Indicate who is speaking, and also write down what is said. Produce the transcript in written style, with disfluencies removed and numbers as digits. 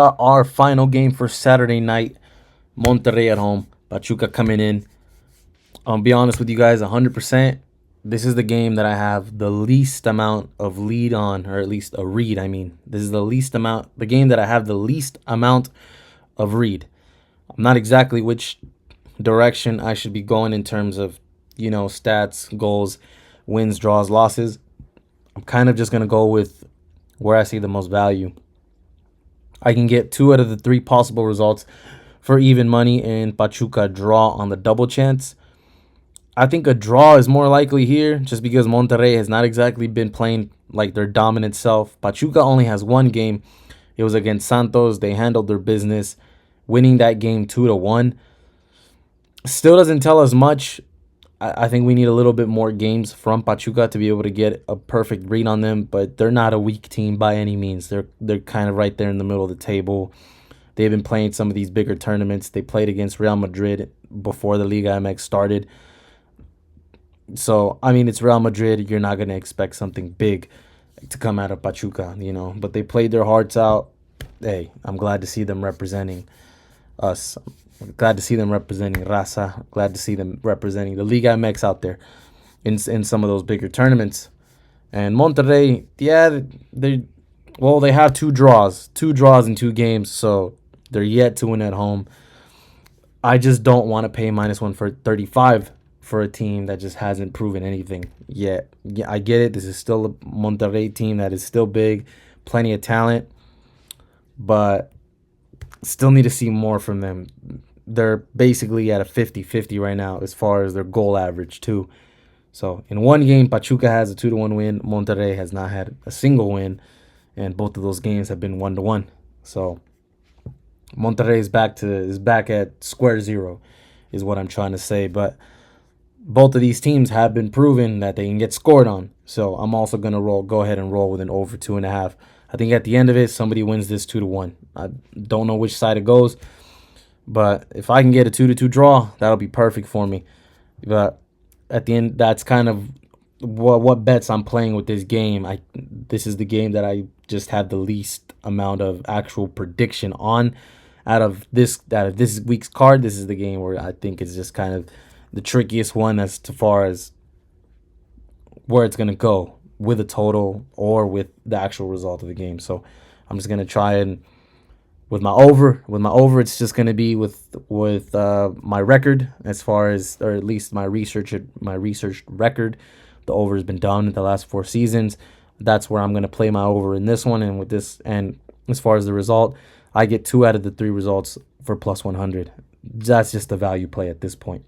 Speaker 1: Our final game for Saturday night, Monterrey at home, Pachuca coming in. I'll be honest with you guys, 100%. This is the game that I have the least amount of lead on, or at least a read. I mean, this is the game that I have the least amount of read. I'm not exactly which direction I should be going in terms of, stats, goals, wins, draws, losses. I'm kind of just going to go with where I see the most value. I can get 2 out of the 3 possible results for even money in Pachuca draw on the double chance. I think a draw is more likely here just because Monterrey has not exactly been playing like their dominant self. Pachuca only has one game. It was against Santos. They handled their business, winning that game 2-1. Still doesn't tell us much. I think we need a little bit more games from Pachuca to be able to get a perfect read on them, but they're not a weak team by any means. They're kind of right there in the middle of the table. They've been playing some of these bigger tournaments. They played against Real Madrid before the Liga MX started. So, I mean, it's Real Madrid. You're not going to expect something big to come out of Pachuca, But they played their hearts out. Hey, I'm glad to see them representing us. Glad to see them representing Raza. Glad to see them representing the Liga MX out there in some of those bigger tournaments. And Monterrey, yeah, they have 2 draws in 2 games, so they're yet to win at home. I just don't want to pay -1 for 35 for a team that just hasn't proven anything yet. Yeah, I get it. This is still a Monterrey team that is still big, plenty of talent, but still need to see more from them. They're basically at a 50-50 right now as far as their goal average too. So in one game, Pachuca has a 2-1 win. Monterrey has not had a single win, and both of those games have been 1-1. So Monterrey is back at square zero, is what I'm trying to say. But both of these teams have been proven that they can get scored on. So I'm also gonna go ahead and roll with an over 2.5. I think at the end of it, somebody wins this 2-1. I don't know which side it goes, but if I can get a 2-2 draw, that'll be perfect for me. But at the end, that's kind of what bets I'm playing with this game. This is the game that I just have the least amount of actual prediction on. Out of this week's card, this is the game where I think it's just kind of the trickiest one as far as where it's gonna go with a total or with the actual result of the game. So I'm just gonna try and with my over, it's just gonna be with my record as far as, or at least my research record. The over has been done in the last 4 seasons. That's where I'm gonna play my over in this one, and with this, and as far as the result, I get 2 out of the 3 results for +100. That's just a value play at this point.